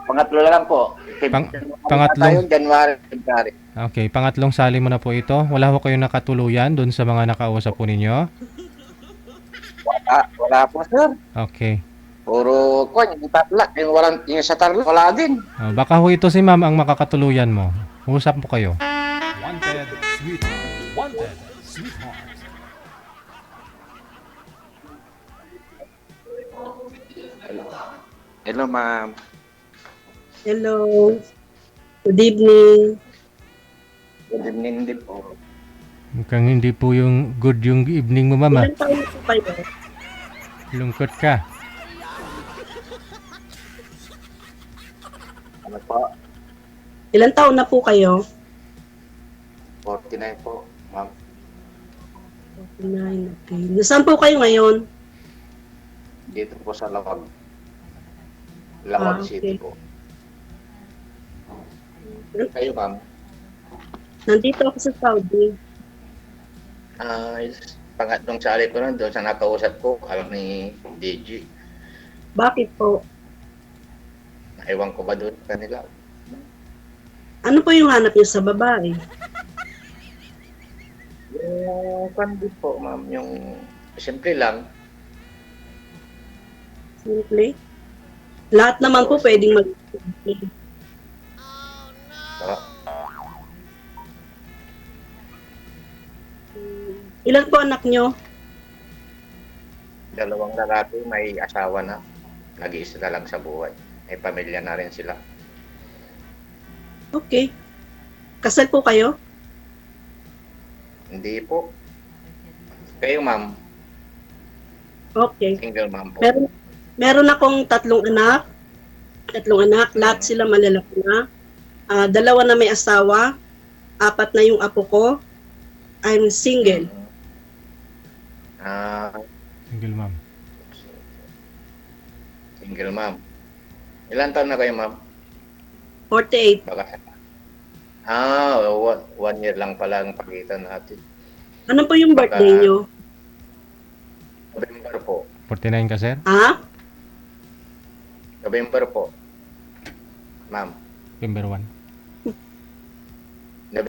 Pangatlo na lang po. Pangatlong, January, February. okay, pangatlong sali mo na po ito. Wala ho kayong nakatuluyan doon sa mga nakausap po ninyo? Wala po, sir. Okay. Puro kwan, yung tatla, yung sa tarla, wala din. Baka ho ito si ma'am ang makakatuluyan mo. Usap po kayo. Wanted, sweetheart. Wanted, sweetheart. Hello, ma'am. Hello. Good evening. Good evening din po. Mukhang hindi po yung good yung evening mo, mama. Ilan taon na po kayo? Lungkot ka. Ano po? Ilan taon na po kayo? 49 po, ma'am. 49, okay. Nasaan po kayo ngayon? Dito po sa Lawag. Lawag okay. City po. Kayo, ma'am? Nandito ako sa Saudi. Pangatlong sali ko na doon sa nakausap ko, alam ni DG. Bakit po? Naiwan ko ba doon kanila? Ano po yung hanap niyo sa babae? Yung pandit po, ma'am, yung simple lang. Simple? Lahat naman po pwedeng mag... Uh, Ilan po anak niyo? Dalawang lalaki, may asawa na. Nag-iisa na lang sa buhay. May pamilya na rin sila. Okay. Kasal po kayo? Hindi po. Kayo, ma'am, Okay. single ma'am po. Meron akong tatlong anak. Lahat sila malalaki na. Dalawa na may asawa. 4 na yung apo ko. I'm single. Single ma'am. Single ma'am. Ilan taon na kayo, ma'am? 48. Baka, 1 year lang pala ang pagitan natin. Ano po yung birthday niyo? November po. 49 ka, sir? Ha? November po. Ma'am. November 1.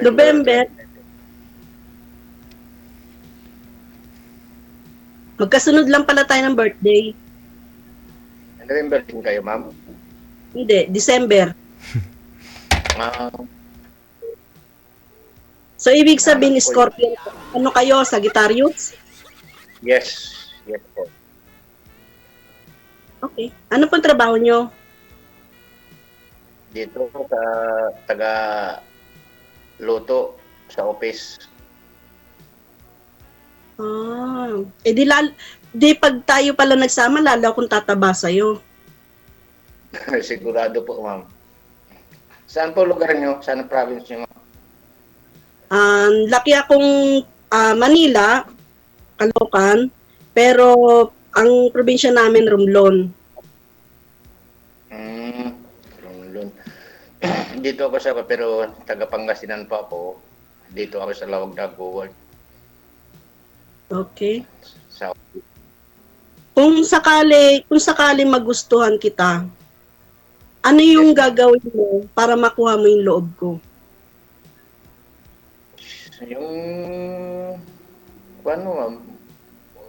November. Magkasunod lang pala tayo ng birthday. November din kayo, ma'am? Hindi, December. Ah, So, ibig sabihin, Scorpio, ano kayo, Sagittarius? yes. Yes po. Okay. Ano pong trabaho nyo? Dito sa taga luto sa office. Di pag tayo pala nagsama, lalo akong tataba sa'yo. Sigurado po, ma'am. Saan po lugar nyo? Saan ang province nyo, ma'am? Laki akong Manila, Caloocan, pero ang probinsya namin, Romblon. Romblon. Dito ako sa pero taga Pangasinan pa ako. Dito ako sa Lawag nag-work. Okay. Sa Kung sakali magustuhan kita, ano yung gagawin mo para makuha mo yung loob ko? yung ano, ma'am,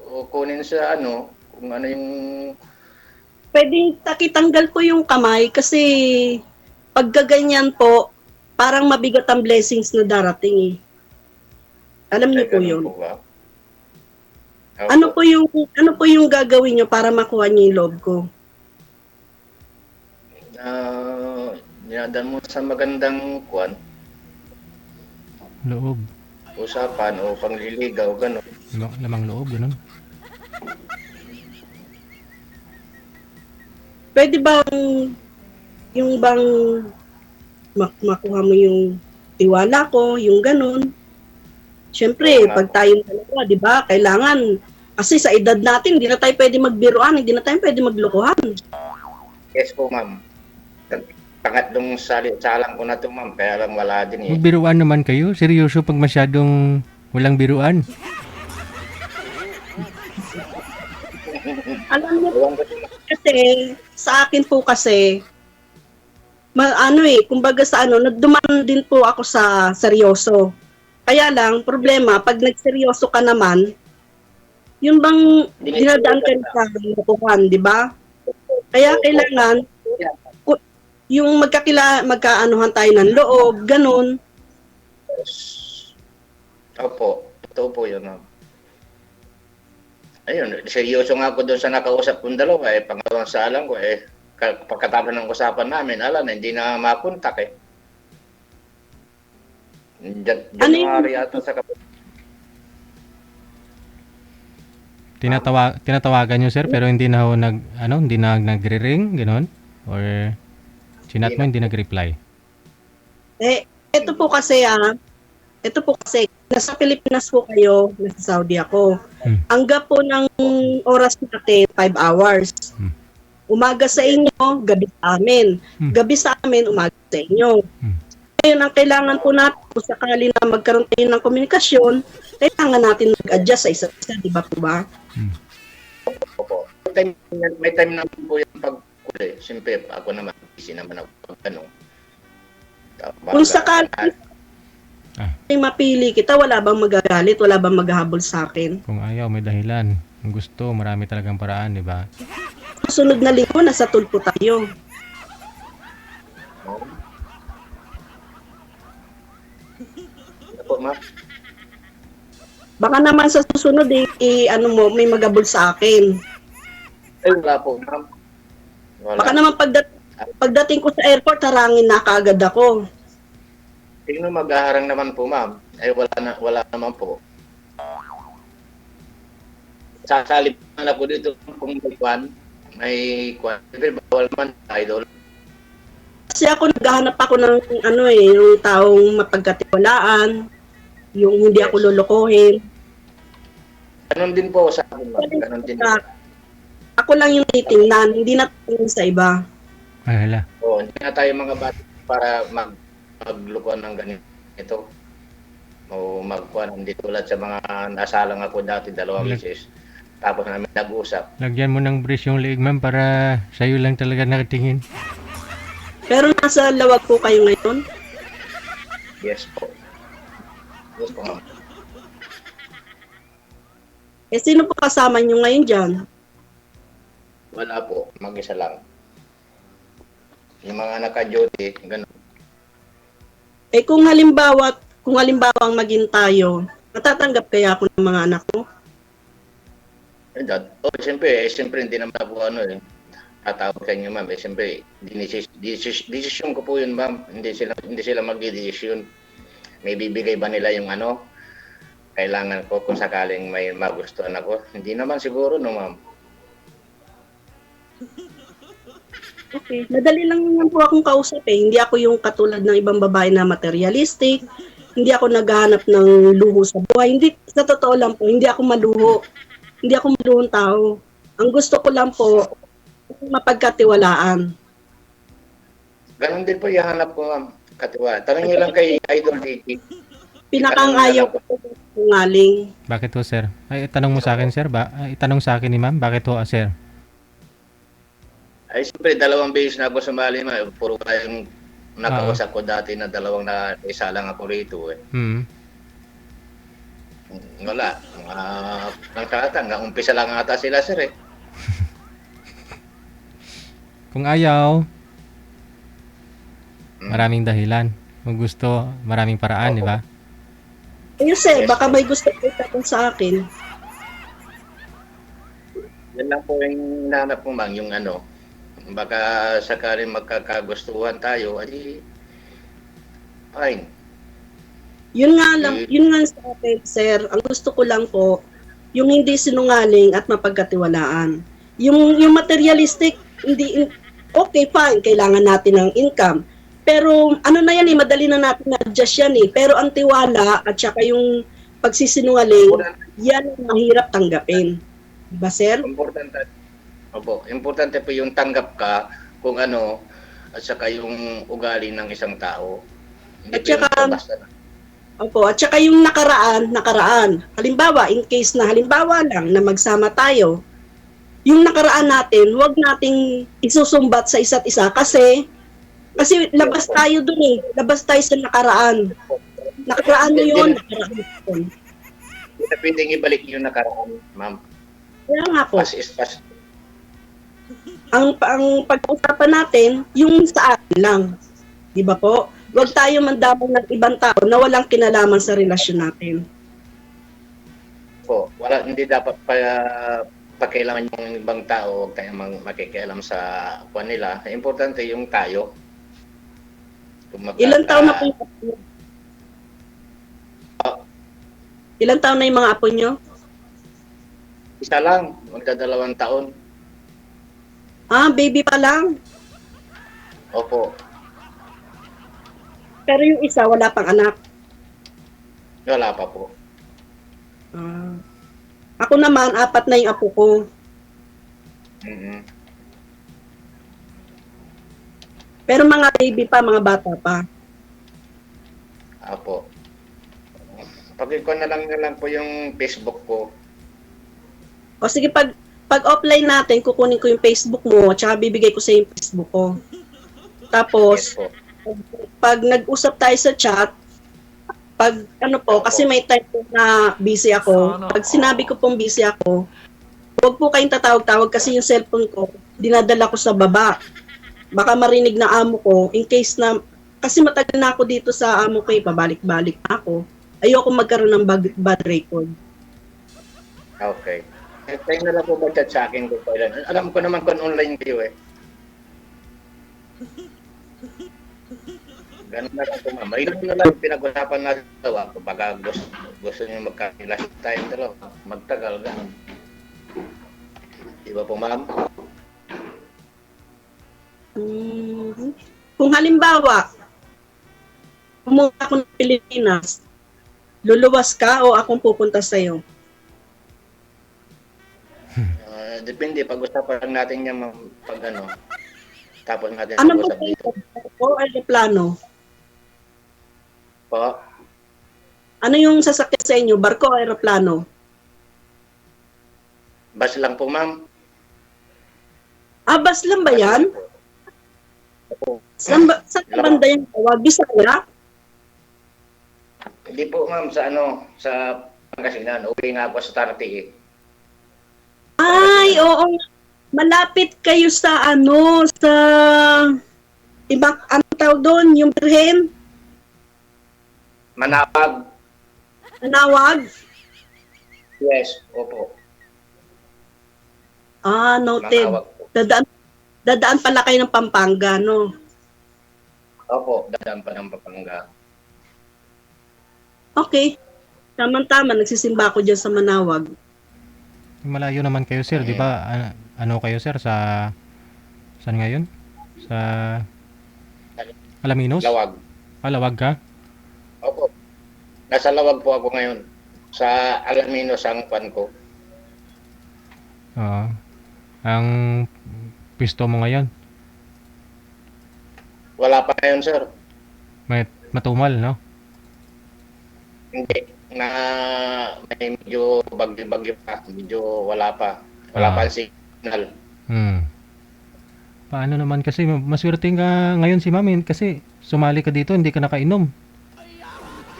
o kunin sa ano, kung ano yung Pwede takitanggal ko yung kamay kasi pag gaganyan po, parang mabigat ang blessings na darating eh. Alam niyo po ganun yun. po ba? Ano po yung gagawin niyo para makuha niyo yung loob ko? Dinadaan mo sa magandang kwan, Loob. usapan o pangliligaw, gano'n. Lamang loob, ganun. Pwede bang yung bang makuha mo yung tiwala ko, yung ganun? Siyempre, pag tayong dalawa, di ba, kailangan, kasi sa edad natin, hindi na tayo pwede magbiruan, hindi na tayo pwede maglokohan. Yes po, ma'am. Pangatlong salang ko na to, ma'am, kaya lang wala din eh. Magbiruan naman kayo. Seryoso pag masyadong walang biruan. Alam niyo Ewan ko din, kasi, sa akin po kasi, kumbaga sa nagduman din po ako sa seryoso. Kaya lang, problema, pag nagseryoso ka naman, yun bang dinadaan ka sa lokohan, di ba? Kaya kailangan, yung magkaanuhan tayo ng loob, ganun. Opo, totoo po yun, ma'am. Ayun, seryoso nga ako doon sa nakausap kong dalawa, pangalawang salang ko, pagkatapos ng usapan namin, hindi na makontak eh. January ata sa Tinatawagan niyo, sir, pero hindi na ho hindi na nagre-ring, gano'n? Or chinat mo, hindi nag-reply? Ito po kasi, nasa Pilipinas po kayo, nasa Saudi ako. Ang gap po ng oras natin, 5 hours. Umaga sa inyo, gabi sa amin. Gabi sa amin, umaga sa inyo. Ngayon, ang kailangan po natin, kung sakali na magkaroon tayo ng komunikasyon, kailangan natin mag-adjust sa isa't isa, di ba po ba? Opo. May time na po yung pagkuli. Siyempre, ako naman, busy naman ako pag Kung sakali may mapili kita, wala bang magagalit, wala bang maghahabol sa akin? Kung ayaw, may dahilan. Kung gusto, marami talagang paraan, di ba? Sunod na linggo, nasa tulpo tayo. Opo, ma'am. Baka naman sa susunod, may maghabol sa akin. Wala po, ma'am. Baka naman pagdating ko sa airport, harangin na kaagad ako. Sino maghaharang naman po, ma'am? Wala naman po. Sasalip na ako dito kung may kwan. Siyempre, bawal man, idol. Kasi ako naghahanap ako ng yung taong mapagkatiwalaan, yung hindi ako lolokohin. Ganon din po sa akin, ma'am. Ganon din. Ako lang yung titingnan, hindi na tingin sa iba. Ay, hala. Oo, hindi na tayo mga bata para maglukuan ng ganito. O magkuhan, hindi tulad sa mga nasalang ako dati, 2 beses. Tapos namin nag-usap. Lagyan mo ng brace yung leeg, ma'am, para sa'yo lang talaga nakatingin. Pero nasa lawag po kayo ngayon? Yes po. Yes po, ma'am. Sino po kasama nyo ngayon dyan? Wala po, mag-isa lang. Yung mga naka-duty, gano'n. Kung halimbawa maging tayo, matatanggap kaya ako ng mga anak mo? Siyempre, hindi naman po tatawag sa inyo, ma'am. Siyempre, decision ko po yun, ma'am. Hindi sila mag-decision. May bibigay ba nila yung kailangan ko kung sakaling may magustuhan ako? Hindi naman siguro, no, ma'am. Okay. Madali lang naman po akong kausap eh. Hindi ako yung katulad ng ibang babae na materialistic. Hindi ako naghahanap ng luho sa buhay. Hindi, sa totoo lang po, hindi ako maluho. Hindi ako maluhong tao. Ang gusto ko lang po, mapagkatiwalaan. Ganon din po yung hanap ko, ma'am. Katiwala. Tanong nyo lang kay Idol Ricky. Pinakang ayaw ko po ngaling. Bakit ho, sir? Ay, itanong mo sa akin, sir. Itanong sa akin ni ma'am, bakit ho, sir? Ay, siyempre, 2 beses na ako sumali, ma'am. Puro kayong nakausap ko dati na 2 na isa lang ako rito, eh. Wala. Hanggang umpisa lang ata sila, sir, eh. Kung ayaw, maraming dahilan. Kung gusto, maraming paraan, di ba? Ayun, sir, baka may gusto ko itanong sa akin. Yan lang po yung hinahanap ko, ma'am, yung baka sakaling magkakagustuhan tayo, fine. Yun nga sa akin, sir. Ang gusto ko lang po, yung hindi sinungaling at mapagkatiwalaan. Yung materialistic, okay, fine, kailangan natin ng income. Pero na yan madali na natin na-adjust yan eh. Pero ang tiwala at saka yung pagsisinungaling, yan ang mahirap tanggapin. Diba, sir? Importante po yung tanggap ka kung at saka yung ugali ng isang tao. Hindi at saka, basta na. at saka yung nakaraan. Halimbawa, in case na halimbawa lang na magsama tayo, yung nakaraan natin, huwag nating isusumbat sa isa't isa kasi Kasi labas tayo dun eh. Labas tayo sa nakaraan. Nakaraan mo yun. Nakaraan mo yun. Hindi na pwedeng ibalik yung nakaraan, ma'am. Kaya nga po, Past is past. ang pag-uusapan natin, yung sa atin lang. Di ba po? Huwag tayo mandamang ng ibang tao na walang kinalaman sa relasyon natin. Po, hindi dapat pakialaman yung ibang tao, huwag tayong makikialam sa kwan nila. Importante yung tayo. Ilang taon na po yung apo nyo? Ilang taon na yung mga apo nyo? Isa lang, magdadalawang taon. Ah, baby pa lang. Opo, Pero yung isa, wala pang anak. wala pa po. Ah. Ako naman, 4 na yung apo ko. Mm-mm. Pero mga baby pa, mga bata pa. Opo. Pag-iko na lang po yung Facebook ko. O sige, pag offline natin, kukunin ko yung Facebook mo, tsaka bibigay ko sa yung Facebook ko. Tapos, Yes po. pag nag-usap tayo sa chat, pag ano po, kasi may time po na busy ako. Pag sinabi ko pong busy ako, huwag po kayong tatawag-tawag kasi yung cellphone ko, dinadala ko sa baba. Baka marinig na amo ko, in case na, kasi matagal na ako dito sa amo ko, pabalik-balik na ako. Ayoko magkaroon ng bad record. Okay. Tayo na lang po mag-chat sa akin kung kailan. Alam ko naman kung online kayo eh. Ganun na lang po, ma'am. Ilan na lang yung pinag-usapan natin dalawa. Kapag gusto nyo magka-last time dalawa, magtagal, ganun. Di ba po, ma'am? Kung halimbawa, pumunta ako ng Pilipinas, luluwas ka o akong pupunta sa'yo? Depende. Pag-usapan lang natin yan, ma'am, pag ano. Tapos natin Ano po pag-usap dito. o aeroplano? Po, Ano yung sasakyan sa inyo? Barko o aeroplano? bus lang po, ma'am. Ah, bus lang ba yan? Opo. Saan banda yung tawag? Bisaya? Hindi po, ma'am, sa ano, sa Pangasinan. Uwi nga ako sa Tarti eh. Ay, oo. Malapit kayo sa ano, sa ibang, ano tawag doon? Yung Birhen? Manapag. Nanawag? Yes, opo. Ah, noted. Manawag po. Dadaan pala kayo ng Pampanga, no? Opo, dadaan pa ng Papanga. Okay. Tama-tama, nagsisimba ako dyan sa Manawag. Malayo naman kayo, sir, di ba? Ano kayo, sir, sa saan ngayon? Sa Alaminos? Lawag. Lawag ka? Opo. Nasa Lawag po ako ngayon. Sa Alaminos ang kwan ko. Oo. Ang pisto mo ngayon, Wala pa ngayon, sir. may matumal, no? Hindi. May medyo bagyo-bagyo pa. Medyo wala pa. Wala pa ang signal. Paano naman kasi maswerte ka ngayon si Mami kasi sumali ka dito, hindi ka nakainom.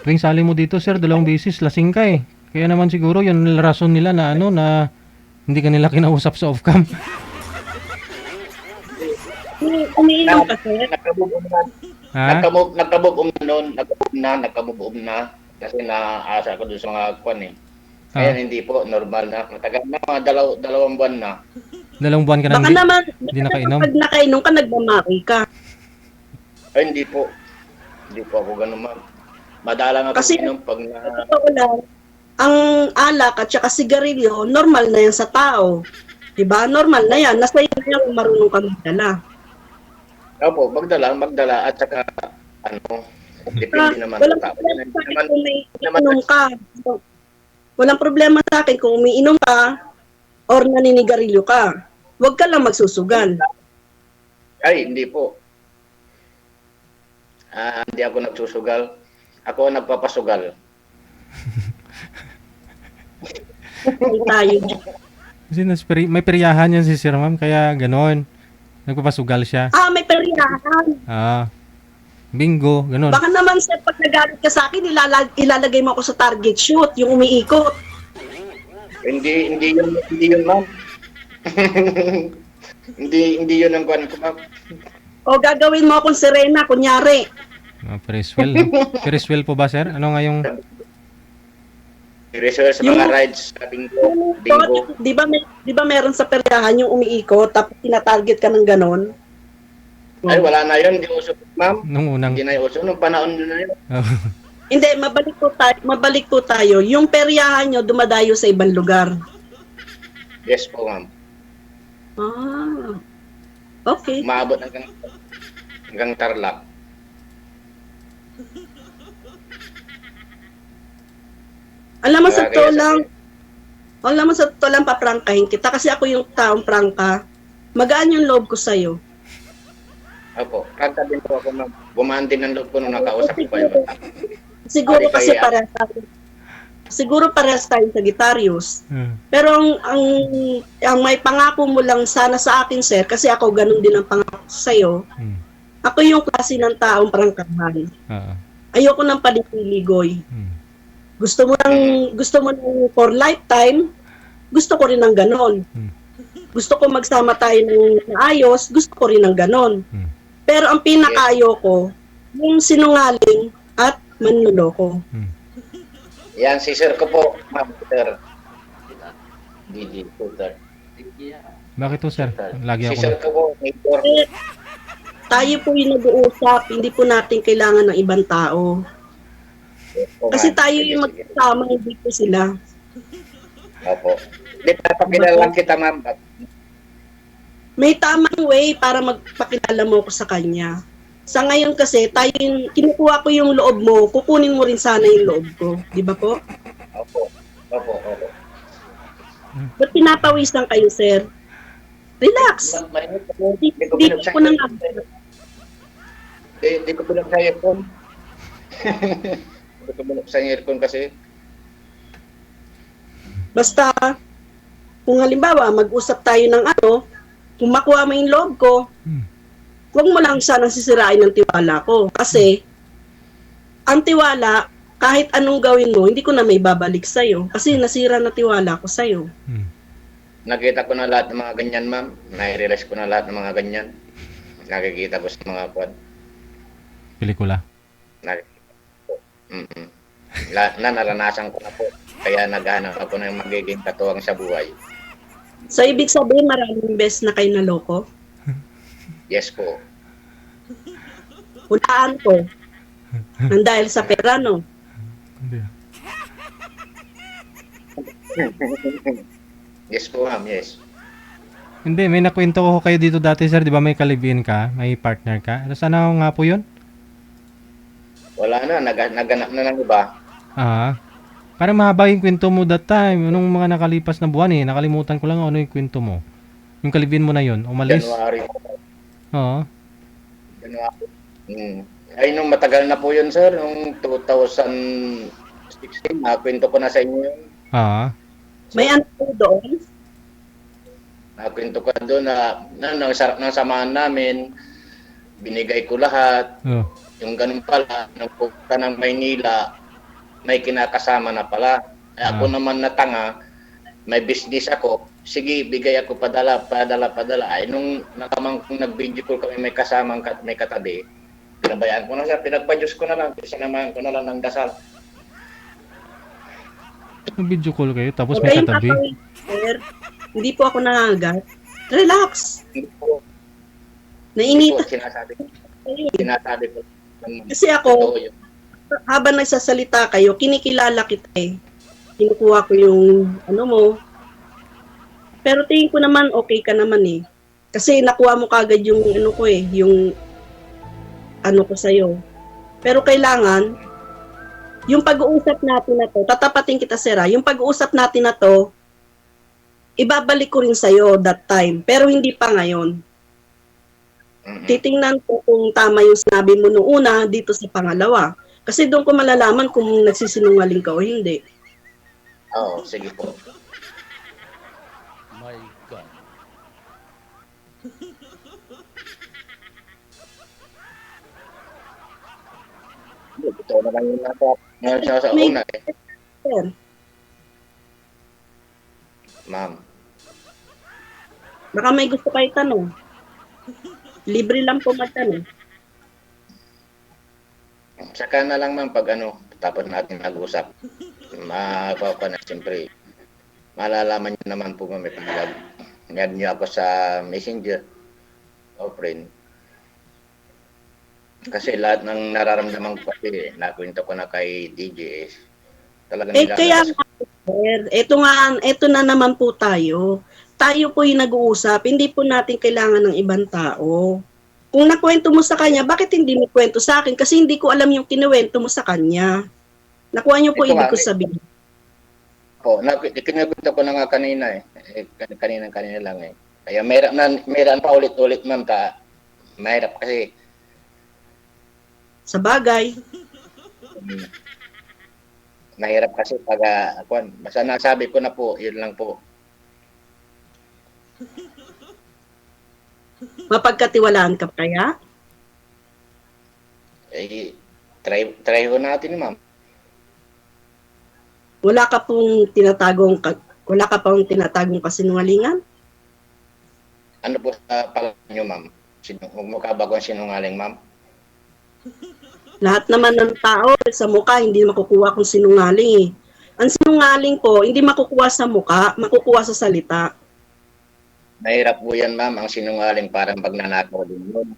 Tuwing sali mo dito, sir, 2 beses lasing ka eh. Kaya naman siguro yun ang rason nila na ano na hindi ka nila kinausap sa off-cam. Umiinom ka, sir? Nagkamove na. Ha? Nagkamove noon. Nagkamove na. Kasi naasa ko doon sa mga kwan eh. Ngayon hindi po, normal na. Matagal na, mga dalawang buwan na. 2 buwan ka na Baka naman, hindi nakainom. pag nakainom ka, nagmamaki ka. Ay, hindi po. Hindi po ako ganun, ma'am. Madalang ako Kasi- inom pag na... Sa totoo lang, ang alak at saka sigarilyo, normal na yan sa tao. Diba? Normal na yan. Nasa iyo na yan kung marunong ka magdala. Opo, magdala. At saka, ano, depende naman sa Walang tao. problema sa akin Naman, kung may inom ka. Walang problema sa akin kung umiinom ka or naninigarilyo ka. Huwag ka lang magsusugal. ay, hindi po. Hindi ako nagsusugal. Ako ang nagpapasugal. Hindi tayo dyan. Kasi may peryahan yan si Sir Ma'am, kaya ganoon. Nagpapasugal siya. May peryahan. Bingo, ganun. Baka naman sir, pag nagalit ka sa akin, ilalagay mo ako sa target shoot, yung umiikot. Hindi yun, ma'am. hindi yun ang kuwan ko, ma'am. O gagawin mo akong sirena, kunyari. Ferris wheel, no? Ferris wheel po ba, sir? Ano nga yung... Research sa mga rides sa bingo. Di ba meron sa peryahan yung umiikot, tapos tinatarget ka ng ganon? Ay, wala na yun. Hindi uso, ma'am. Nung unang... Hindi na uso. Nung panahon na yun. Hindi, mabalik po tayo. Yung peryahan nyo, dumadayo sa ibang lugar. Yes po, ma'am. Okay. Maabot hanggang Tarlac. Alam mo sa totoo lang paprangkahin kita kasi ako yung taong prangka. Magaan yung loob ko sa'yo. Opo. Kanta din po ako, ma'am. Gumaan din ang loob ko nung nakausap ko kayo. Siguro Ari kasi kaya. parehas tayo sa Gitarios. Pero ang may pangako mo lang sana sa akin, sir, kasi ako ganun din ang pangako sa'yo. Ako yung klase ng taong prangkahan. Ayoko ng palipiligoy. Gusto mo ng for lifetime, gusto ko rin ng ganon. Gusto ko magsama tayo ng maayos, gusto ko rin ng ganon. Pero ang pinakaayoko, yung sinungaling at manloloko. Yan, si sir ko po, ma'am, sir. DJ Tutor. Bakit to, sir? Lagi Si ako... sir ko po, Major. Tayo po yung nag-uusap, hindi po natin kailangan ng ibang tao. Kasi tayo yung magkasama, hindi po sila. Opo. Hindi, papakilala lang kita, ma'am. May tamang way para magpakilala mo ko sa kanya. Sa ngayon kasi, tayo yung, kinukuha ko yung loob mo, kukunin mo rin sana yung loob ko. Di ba po? Opo. Ba't pinapawisan kayo, sir? Relax. Hindi ko nang Hindi ko pinag sa aircon. Hindi ko pinag sa aircon kasi. Basta, kung halimbawa, mag-usap tayo ng kung makuha mo yung loob ko, huwag mo lang sanang sisirain ng tiwala ko. Kasi, ang tiwala, kahit anong gawin mo, hindi ko na may babalik sa'yo. Kasi nasira na tiwala ko sa'yo. Nakita ko na lahat ng mga ganyan, ma'am. Nai-realize ko na lahat ng mga ganyan. Nakikita ko sa mga quad. Pelikula. Nakikita ko. Lahat na naranasan ko na po. Kaya naghanap ako ng magiging katuwang sa buhay. So, ibig sabihin, maraming beses na kayo naloko? Yes po. Hulaan ko. Nang dahil sa pera, no? Hindi. Yes po, ma'am. Yes. Hindi, may nakwento ko kayo dito dati, sir. Di ba may kalibin ka? May partner ka? Sana nga po yun? Wala na. Naganap na ng iba. Parang mahaba yung kwento mo that time. Nung mga nakalipas na buwan eh. Nakalimutan ko lang ano yung kwento mo. Yung kalibin mo na yun. Umalis. January. Oo. January. Ay, nung matagal na po yun, sir. Nung 2016. Nakwento ko na sa inyo yun. May ano po doon? Nakwento ko doon na nang sarap ng samahan namin. Binigay ko lahat. Yung ganun pala, nung pupunta ng Maynila, may kinakasama na pala. Ako naman na tanga, may business ako. Sige, bigay ako padala. Ay, nung nakamang kung nag-video call kami may kasamang may katabi, pinabayaan ko na siya, pinagpa-Diyos ko na lang, sinamahan ko na lang ng dasal. Video call kayo, tapos may katabi. Sir, hindi po ako nangagat. Relax. Hindi po. Nainita. Sinasabi ko. Kasi ako, habang nagsasalita kayo, kinikilala kita eh. Kinukuha ko yung mo. Pero tingin ko naman, okay ka naman eh. Kasi nakuha mo kagad yung yung ko sa'yo. Pero kailangan, yung pag-uusap natin na to, tatapatin kita, Sera, yung pag-uusap natin na to, ibabalik ko rin sa'yo that time. Pero hindi pa ngayon. Titingnan ko kung tama yung sinabi mo noong una dito sa pangalawa. Kasi doon ko malalaman kung nagsisinungaling ka o hindi. Oo, sige po. My God. ito naman yung nasa May- una eh. Sir, Ma'am. baka may gusto kayo tanong. Libre lang po magtanong. Saka na lang ma'am pag tapos natin mag-usap. Na siyempre. Malalaman niyo naman po ma'am pag nag niyo ako sa Messenger o friend. Kasi lahat ng nararamdaman ko kasi nakwento ko na kay DJ talagang Kaya nilalabas. nga, sir, ito na naman po tayo. Tayo po yung nag-uusap, hindi po natin kailangan ng ibang tao. Kung nakwento mo sa kanya, bakit hindi mo kwento sa akin? Kasi hindi ko alam yung kinuwento mo sa kanya. Nakuha niyo po Ito ibig nga, ko sabihin. Kinakwento ko na nga kanina kanina lang eh. Kaya meron pa ulit-ulit ma'am mahirap kasi Sa bagay, mahirap kasi pag basta nasabi ko na po, yun lang po. mapagkatiwalaan ka kaya? Eh, try ko natin ma'am. Wala ka pong tinatagong kasinungalingan? Ano po sa palagay nyo ma'am? Mukha ba akong sinungaling ma'am? Lahat naman ng tao sa mukha hindi makukuha kung sinungaling eh. Ang sinungaling po, hindi makukuha sa mukha, makukuha sa salita. Mahirap po yan ma'am, ang sinungaling parang pagnanakaw din yun.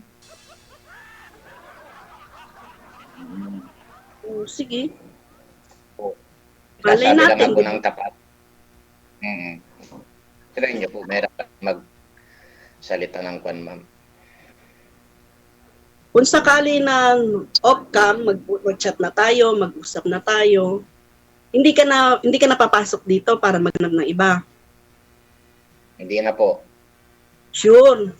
Sige. Po. Malay Sasabi lang natin. ako ng tapat. Try nyo po, mahirap magsalita ng kwan ma'am. Kung sakali na off-cam, mag-chat na tayo, mag-usap na tayo, hindi ka na papasok dito para maghanap ng iba. Hindi na po. Sure.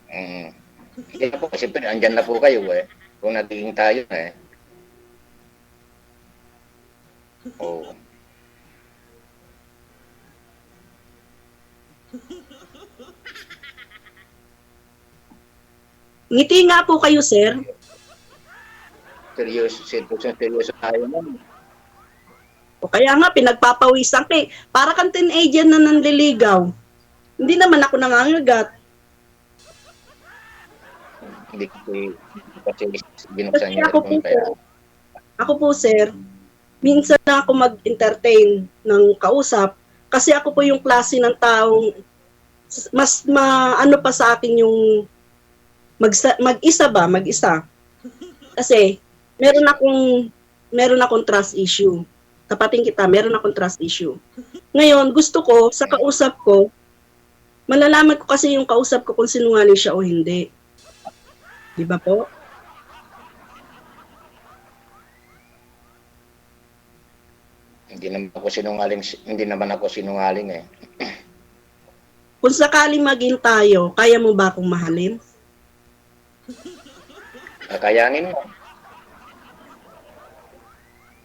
Hindi na po, kasi andyan na po kayo eh. Kung nagiging tayo eh. Oo. Ngiti nga po kayo, sir. Seryoso tayo ma'am. O kaya nga, pinagpapawisan ka eh. Para kang teenager na nanliligaw. Hindi naman ako nangangagat. Hindi kasi binuksan Kasi niyo rin kaya. Ako po, sir, minsan na ako mag-entertain ng kausap kasi ako po yung klase ng taong mas ano pa sa akin yung mag-isa. Kasi meron akong trust issue. Tapatin kita, meron akong trust issue. Ngayon, gusto ko sa kausap ko, malalaman ko kasi yung kausap ko kung sinungaling siya o hindi. Di ba po? Hindi naman ako sinungaling eh. Kung sakaling maging tayo, kaya mo ba akong mahalin? Kakayanin mo.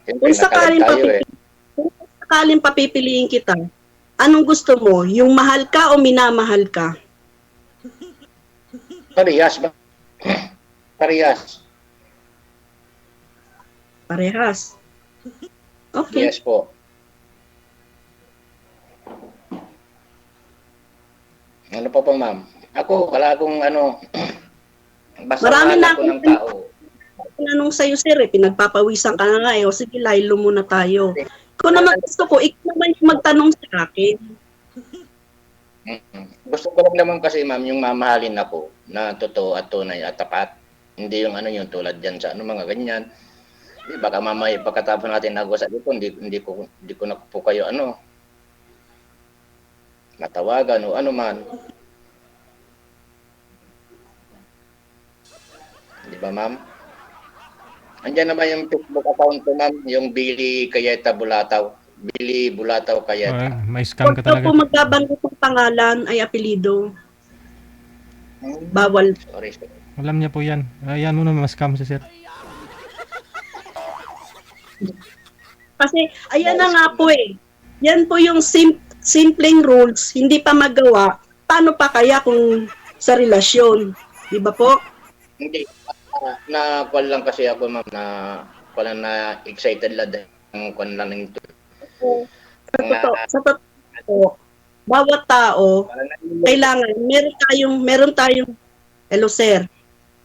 Siyempre, Kung sakaling, nakalag tayo eh. kung sakaling papipiliin kita, anong gusto mo? Yung mahal ka o minamahal ka? Parehas ba? Parehas. Parehas. Okay. Yes po. Ano pa ma'am? Ako, wala akong basta Marami mahal na ako akong ng tao. Tinanong sa'yo, sir, pinagpapawisan ka na nga eh. O sige, laylo muna tayo. Kung naman gusto ko, ikaw naman yung magtanong sa akin. Gusto ko lang naman kasi ma'am, yung mamahalin ako na totoo at tunay at tapat. Hindi yung yung tulad dyan sa mga ganyan. Baka mamaya pagkatapos natin nag-usap dito, hindi ko na po kayo matawagan o ano man. Di ba ma'am? Andiyan naman yung Facebook account ko ma'am, yung Billy Cayeta Bulataw. Billy Bulataw Cayeta. May scam Huwag ka ka talaga. po magbabanggit ng pangalan ay apelido. Bawal. Sorry. Alam niya po yan. Ayan mo na ma-scam si sir. Kasi, ayan na nga po eh. Yan po yung simpleng rules, hindi pa magawa. Paano pa kaya kung sa relasyon? Di ba po? Hindi. na lang kasi ako, ma'am, na wala na excited lang ng kwan lang nito. Sa totoo, bawat tao, kailangan, meron tayong, hello sir,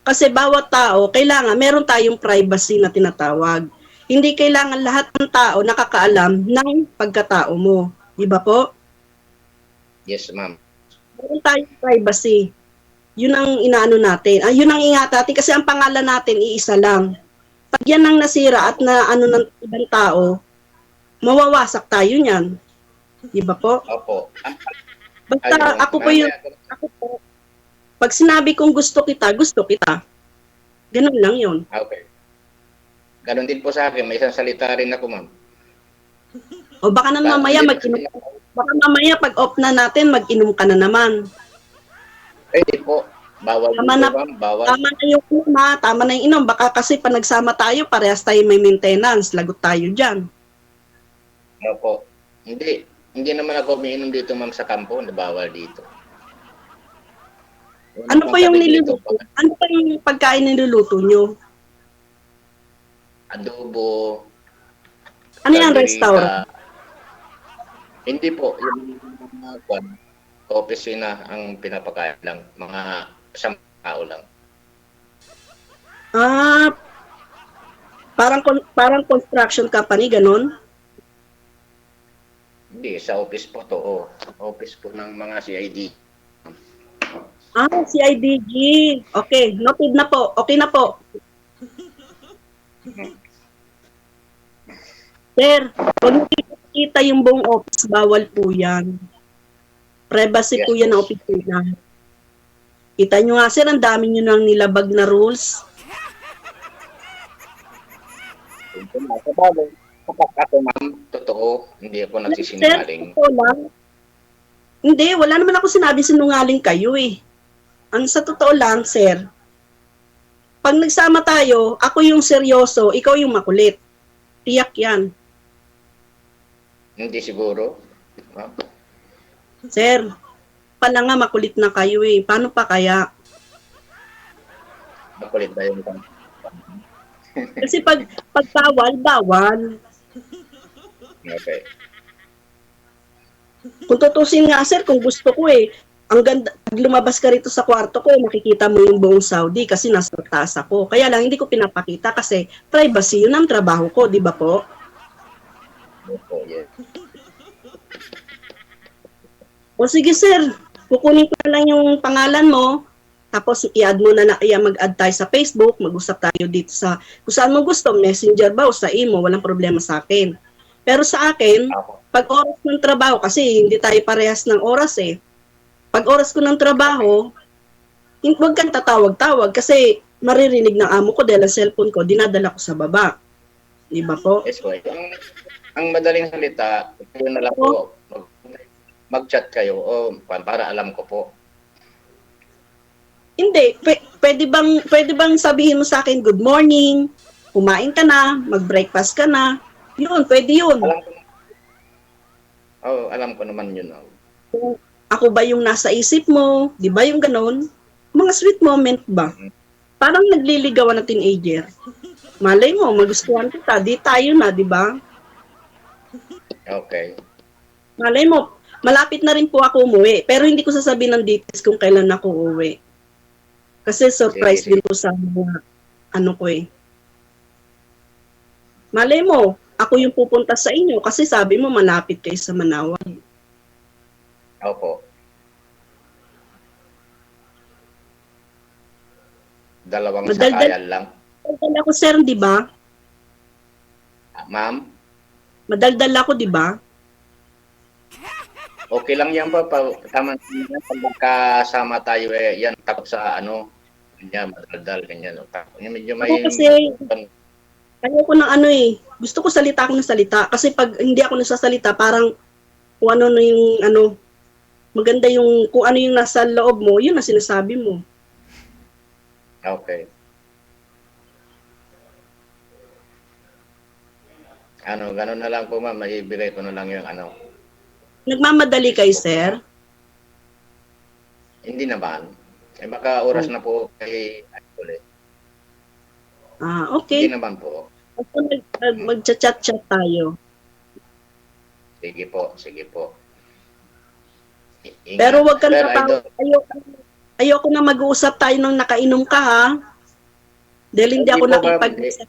kasi bawat tao, kailangan, meron tayong privacy na tinatawag. Hindi kailangan lahat ng tao nakakaalam ng pagkatao mo. Di ba po? Yes, ma'am. Meron tayong privacy. Yun ang inaano natin. Yun ang ingat natin kasi ang pangalan natin iisa lang. Pag yan ang nasira at na ano ng ibang tao, mawawasak tayo niyan. Di ba po? Opo. Basta ako po, pag sinabi kong gusto kita, gusto kita. Ganun lang yun. Okay. Ganon din po sa akin. May isang salita rin ako, ma'am. O baka na mamaya baka mamaya pag off na natin, mag-inom ka na naman. Hindi po. Bawal Tama dito, na, ma'am. Bawal. tama na yung inom ha, tama na yung inom. Baka kasi pag nagsama tayo, parehas tayo may maintenance. Lagot tayo dyan. Opo. Hindi naman ako umiinom dito, ma'am, sa kampo. Bawal dito. Ano pa yung niluluto? Ano pa yung pagkain niluluto nyo? Adobo. Ano yung Margarita. restaurant? Hindi po. Yung mga kwan, opisina ang pinapakain lang. Mga isang tao lang. Parang construction company, ganun? Hindi, sa office po to. Oh. Office po ng mga CID. CIDG. Okay, noted na po. Okay na po. Sir, kung hindi kita yung buong office, bawal po yan. Privacy Yes, po yan ng boss. opisina. Kita nyo nga sir, ang dami nyo nang nilabag na rules. Kapag ako, ma'am, totoo, hindi ako Sir, nagsisinungaling. totoo lang. Hindi, wala naman ako sinabi sinungaling kayo eh. Ang sa totoo lang, sir, pag nagsama tayo, ako yung seryoso, ikaw yung makulit. Tiyak yan. Hindi siguro. Ma'am. Sir, pala nga makulit na kayo eh. Paano pa kaya? Makulit ba yun? Kasi pag bawal, bawal. Okay. Kung tutusin nga sir, kung gusto ko eh, ang ganda, pag lumabas ka rito sa kwarto ko, makikita mo yung buong Saudi kasi nasa taas ako. Kaya lang hindi ko pinapakita kasi privacy, yun ang trabaho ko, di ba po? Opo, yes. O sige sir, kukunin ko na lang yung pangalan mo, tapos i-add mo na, mag-add tayo sa Facebook, mag-usap tayo dito sa, kung saan mo gusto, messenger ba o sa imo, walang problema sa akin. Pero sa akin, Ako. pag oras ng trabaho, kasi hindi tayo parehas ng oras eh. Pag oras ko ng trabaho, huwag kang tatawag-tawag kasi maririnig ng amo ko dahil ang cellphone ko, dinadala ko sa baba. Di ba po? Yes, po. Ang madaling salita, yun na lang po, mag-chat kayo o para alam ko po. Hindi, pwede bang sabihin mo sa akin, good morning, kumain ka na, mag-breakfast ka na. Yun, pwede yun. Alam ko naman yun. Kung ako ba yung nasa isip mo, di ba yung ganon? Mga sweet moment ba? Parang nagliligawan na teenager. Malay mo, magustuhan kita, di tayo na, di ba? Okay. Malay mo, malapit na rin po ako umuwi, pero hindi ko sasabihin ng details kung kailan ako uuwi. Kasi surprise Sige. din po sa mga ano ko eh. Malay mo, ako yung pupunta sa inyo kasi sabi mo malapit kayo sa Manawan. Opo. Dalawang sakayan lang. Madaldal ako sir, di ba? Ma'am, Madaldal ako, di ba? okay lang yan pa. Tama yan. Pag magkasama tayo, yan, takot sa ganyan, madaldal, ganyan. Medyo may... Ako kasi, ayoko ng ano eh. Gusto ko salita ako ng salita. Kasi pag hindi ako nagsasalita, parang kung ano na yung maganda yung, kung ano yung nasa loob mo, yun na sinasabi mo. Okay. Ganun na lang po, ma'am. Maibigay ko na lang yung Nagmamadali kayo, sir? Hindi naman. Baka oras na po kay ulit. Okay. Hindi naman po. Basta magchat-chat tayo. Sige po, sige po. Ingat. Pero wag kang Pero, tatawag. Idol, Ayoko na mag-uusap tayo nang nakainom ka, ha? Dahil hindi Hindi ako po, ma'am. nakipag-usap.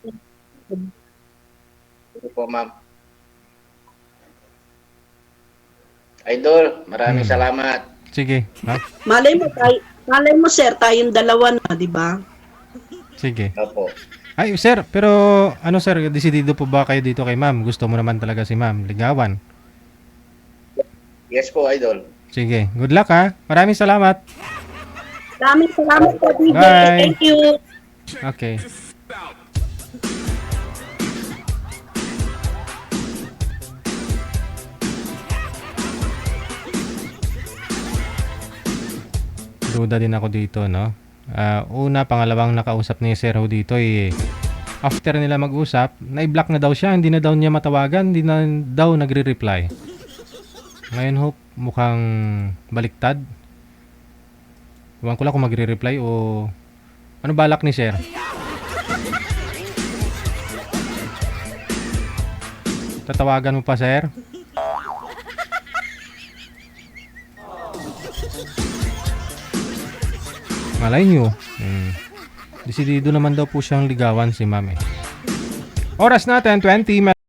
Sige po, ma'am. Idol, maraming salamat. Sige, ha? Malay mo, sir, tayong dalawa na, di ba? Sige. Opo. Ay, sir, pero ano sir, desidido po ba kayo dito kay ma'am? Gusto mo naman talaga si ma'am, ligawan. Yes po, Idol. Sige, good luck ha. Maraming salamat. Maraming salamat po, DJ. Bye. Thank you. Okay. Duda din ako dito, no? Una, pangalawang nakausap ni Sir Ho dito after nila mag-usap, na-block na daw siya, hindi na daw niya matawagan, hindi na daw nagre-reply. Ngayon Hope, mukhang baliktad. Iwan ko lang kung magre-reply o ano balak ni Sir. Tatawagan mo pa, Sir? Malay nyo. Desidido naman daw po siyang ligawan si ma'am eh. Oras natin, 20